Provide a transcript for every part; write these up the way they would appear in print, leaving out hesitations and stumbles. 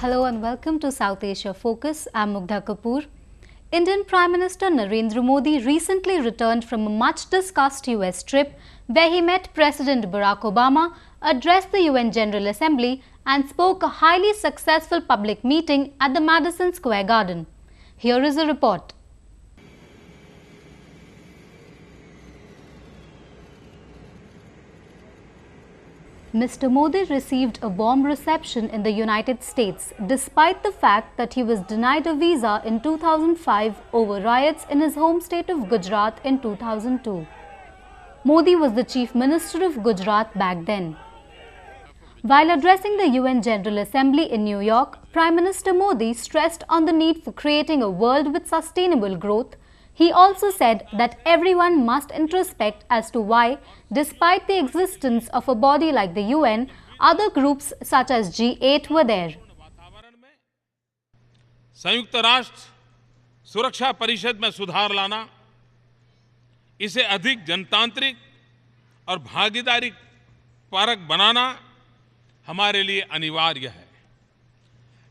Hello and welcome to South Asia Focus. I'm Mugdha Kapoor. Indian Prime Minister Narendra Modi recently returned from a much-discussed US trip where he met President Barack Obama, addressed the UN General Assembly and spoke a highly successful public meeting at the Madison Square Garden. Here is a report. Mr. Modi received a warm reception in the United States, despite the fact that he was denied a visa in 2005 over riots in his home state of Gujarat in 2002. Modi was the Chief Minister of Gujarat back then. While addressing the UN General Assembly in New York, Prime Minister Modi stressed on the need for creating a world with sustainable growth. He also said that everyone must introspect as to why, despite the existence of a body like the UN, other groups such as G8 were there. संयुक्त राष्ट्र सुरक्षा परिषद में सुधार लाना, इसे अधिक जनतांत्रिक और भागीदारी परक बनाना हमारे लिए अनिवार्य है।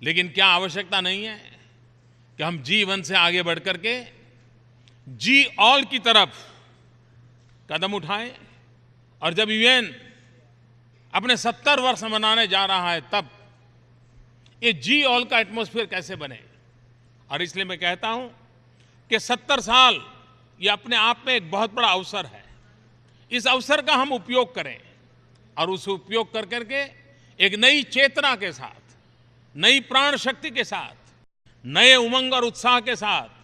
लेकिन क्या आवश्यकता नहीं है कि हम G1 से आगे बढ़कर के जी ऑल की तरफ कदम उठाएं? और जब यूएन अपने 70 वर्ष मनाने जा रहा है, तब ये जी ऑल का एटमॉस्फेयर कैसे बने? और इसलिए मैं कहता हूं कि 70 साल ये अपने आप में एक बहुत बड़ा अवसर है। इस अवसर का हम उपयोग करें और उस उपयोग कर करके एक नई चेतना के साथ, नई प्राण शक्ति के साथ, नए उमंग और उत्साह के साथ,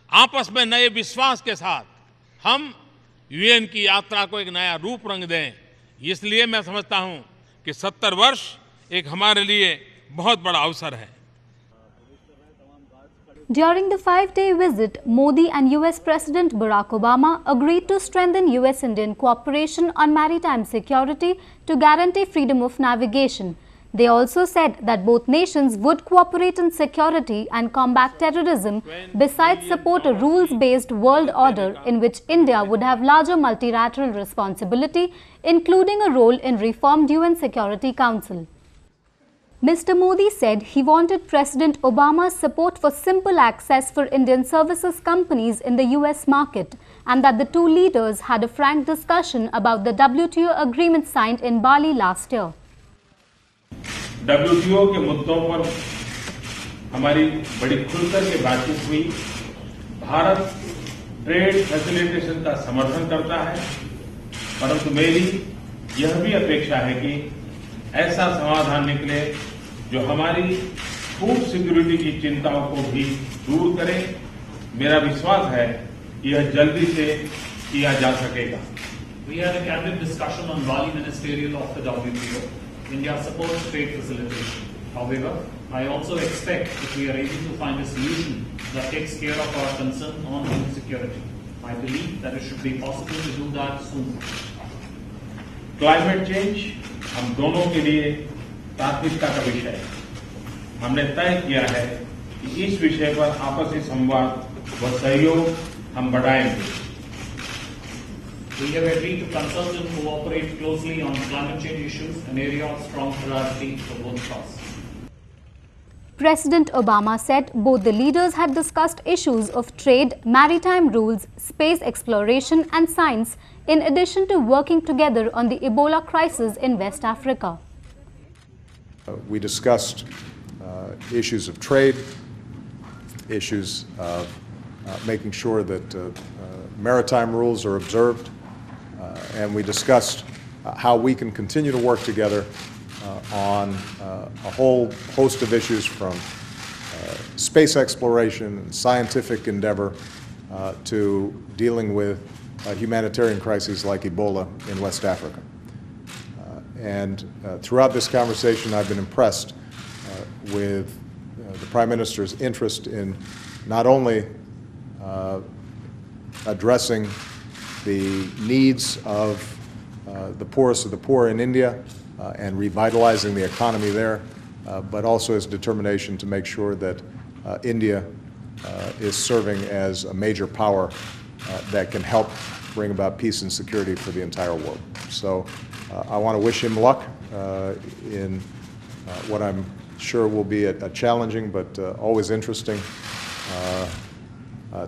आपस में नए विश्वास के साथ हम यूएन की यात्रा को एक नया रूप रंग दें। इसलिए मैं समझता हूं कि 70 वर्ष एक हमारे लिए बहुत बड़ा अवसर है। During the 5-day visit, Modi and US President Barack Obama agreed to strengthen US-Indian cooperation on maritime security to guarantee freedom of navigation. They also said that both nations would cooperate in security and combat terrorism, besides support a rules-based world order in which India would have larger multilateral responsibility, including a role in reformed UN Security Council. Mr. Modi said he wanted President Obama's support for simple access for Indian services companies in the US market, and that the two leaders had a frank discussion about the WTO agreement signed in Bali last year. WTO के मुद्दों पर हमारी बड़ी खुलकर के बातचीत हुई। Bharat trade facilitation का समर्थन करता है, परंतु मेरी यह भी अपेक्षा है कि ऐसा समाधान निकले जो हमारी फूड सिक्योरिटी की चिंताओं को भी दूर करे। मेरा विश्वास है कि यह जल्दी से किया जा सकेगा। We had a candid discussion on Bali Ministerial of the WTO. India supports trade facilitation. However, I also expect that we are able to find a solution that takes care of our concern on food security. I believe that it should be possible to do that soon. Climate change हम दोनों के लिए प्राथमिकता का विषय है। हमने तय किया है कि इस विषय पर आपसी संवाद व सहयोग हम बढ़ाएंगे। We have agreed to consult and cooperate closely on climate change issues, an area of strong priority for both of us. President Obama said both the leaders had discussed issues of trade, maritime rules, space exploration and science, in addition to working together on the Ebola crisis in West Africa. We discussed issues of trade, issues of making sure that maritime rules are observed, and we discussed how we can continue to work together on a whole host of issues, from space exploration and scientific endeavor to dealing with humanitarian crises like Ebola in West Africa. And throughout this conversation, I've been impressed with the Prime Minister's interest in not only addressing the needs of the poorest of the poor in India and revitalizing the economy there, but also his determination to make sure that India is serving as a major power that can help bring about peace and security for the entire world. So I want to wish him luck in what I'm sure will be a challenging but always interesting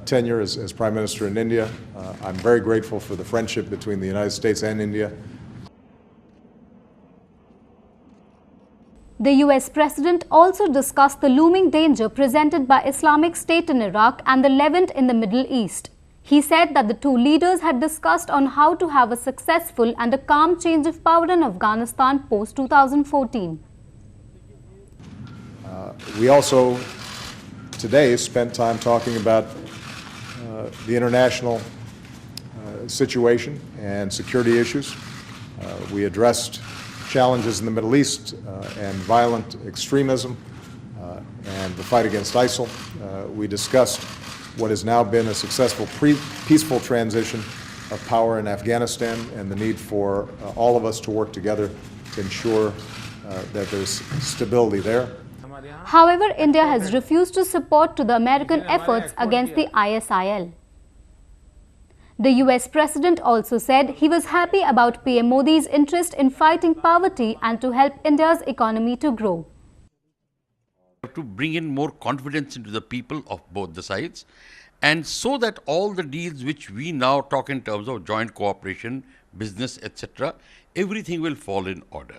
tenure as Prime Minister in India. I'm very grateful for the friendship between the United States and India. The US President also discussed the looming danger presented by Islamic State in Iraq and the Levant in the Middle East. He said that the two leaders had discussed on how to have a successful and a calm change of power in Afghanistan post-2014. We also today spent time talking about the international situation and security issues. We addressed challenges in the Middle East and violent extremism and the fight against ISIL. We discussed what has now been a successful peaceful transition of power in Afghanistan and the need for all of us to work together to ensure that there's stability there. However, India has refused to support to the American efforts against the ISIL. The US President also said he was happy about PM Modi's interest in fighting poverty and to help India's economy to grow. To bring in more confidence into the people of both the sides, and so that all the deals which we now talk in terms of joint cooperation, business, etc., everything will fall in order.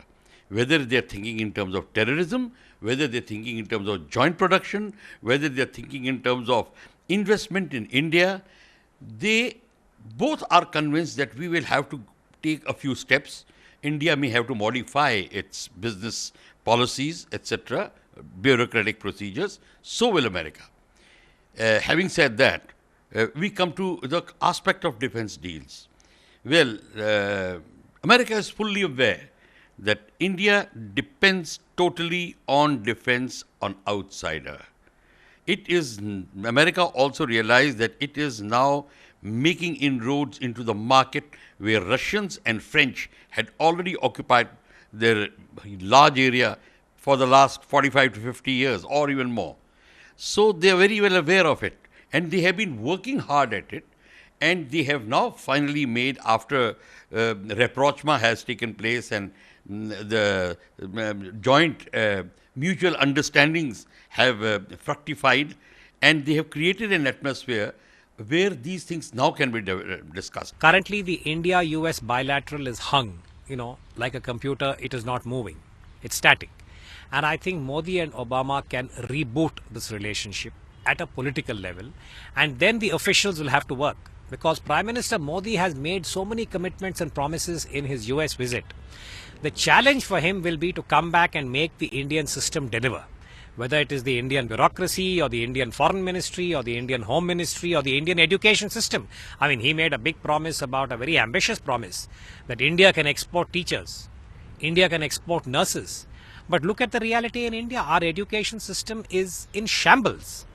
Whether they are thinking in terms of terrorism, whether they are thinking in terms of joint production, whether they are thinking in terms of investment in India, they both are convinced that we will have to take a few steps. India may have to modify its business policies, etc., bureaucratic procedures. So will America. Having said that, we come to the aspect of defense deals. Well, America is fully aware that India depends totally on defense on outsider. America also realized that it is now making inroads into the market where Russians and French had already occupied their large area for the last 45 to 50 years or even more. So they are very well aware of it and they have been working hard at it, and they have now finally made, after rapprochement has taken place and the joint mutual understandings have fructified, and they have created an atmosphere where these things now can be discussed. Currently, the India-US bilateral is hung, like a computer. It is not moving. It's static. And I think Modi and Obama can reboot this relationship at a political level, and then the officials will have to work. Because Prime Minister Modi has made so many commitments and promises in his US visit. The challenge for him will be to come back and make the Indian system deliver. Whether it is the Indian bureaucracy or the Indian Foreign Ministry or the Indian Home Ministry or the Indian education system. I mean, he made a big promise, about a very ambitious promise, that India can export teachers, India can export nurses. But look at the reality in India. Our education system is in shambles.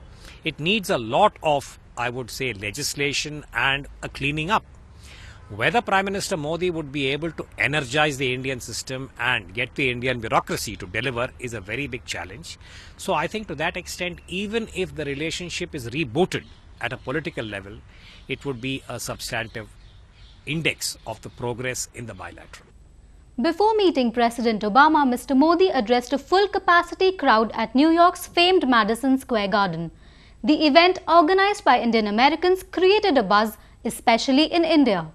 It needs a lot of, I would say, legislation and a cleaning up. Whether Prime Minister Modi would be able to energize the Indian system and get the Indian bureaucracy to deliver is a very big challenge. So I think to that extent, even if the relationship is rebooted at a political level, it would be a substantive index of the progress in the bilateral. Before meeting President Obama, Mr. Modi addressed a full-capacity crowd at New York's famed Madison Square Garden. The event, organized by Indian Americans, created a buzz, especially in India.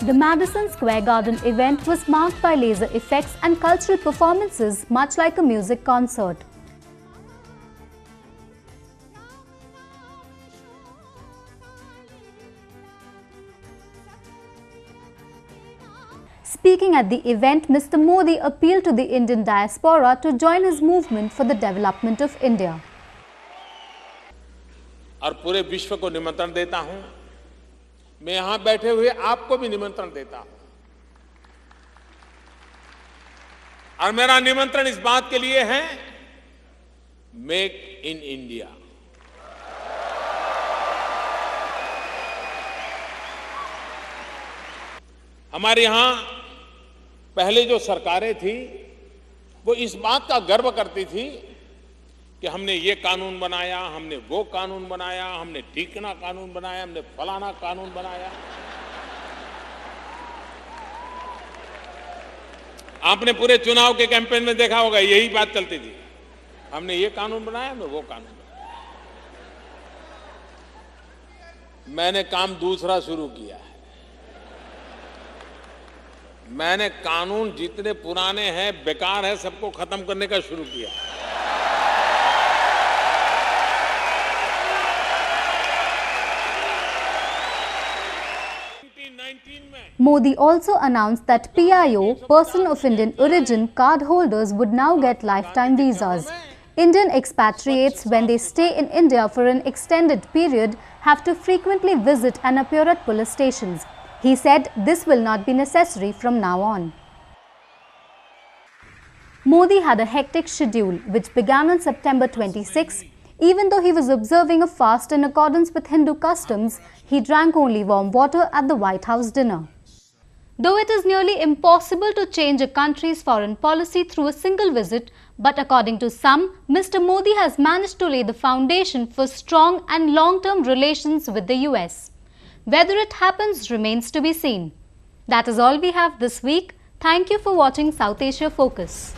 The Madison Square Garden event was marked by laser effects and cultural performances, much like a music concert. Speaking at the event, Mr. Modi appealed to the Indian diaspora to join his movement for the development of India. और पूरे विश्व को निमंत्रण देता हूं, मैं यहां बैठे हुए आपको भी निमंत्रण देता हूं, और मेरा निमंत्रण इस बात के लिए है, मेक इन इंडिया। हमारे यहां पहले जो सरकारें थी वो इस बात का गर्व करती थी कि हमने ये कानून बनाया, हमने वो कानून बनाया, हमने ढीकना कानून बनाया, हमने फलाना कानून बनाया। आपने पूरे चुनाव के कैंपेन में देखा होगा, यही बात चलती थी, हमने ये कानून बनाया, हमने वो कानून बनाया। मैंने काम दूसरा शुरू किया है। मैंने कानून जितने पुराने हैं, बेकार है, सबको खत्म करने का शुरू किया। Modi also announced that PIO, Person of Indian Origin, card holders would now get lifetime visas. Indian expatriates, when they stay in India for an extended period, have to frequently visit and appear at police stations. He said this will not be necessary from now on. Modi had a hectic schedule which began on September 26. Even though he was observing a fast in accordance with Hindu customs, he drank only warm water at the White House dinner. Though it is nearly impossible to change a country's foreign policy through a single visit, but according to some, Mr. Modi has managed to lay the foundation for strong and long-term relations with the US. Whether it happens remains to be seen. That is all we have this week. Thank you for watching South Asia Focus.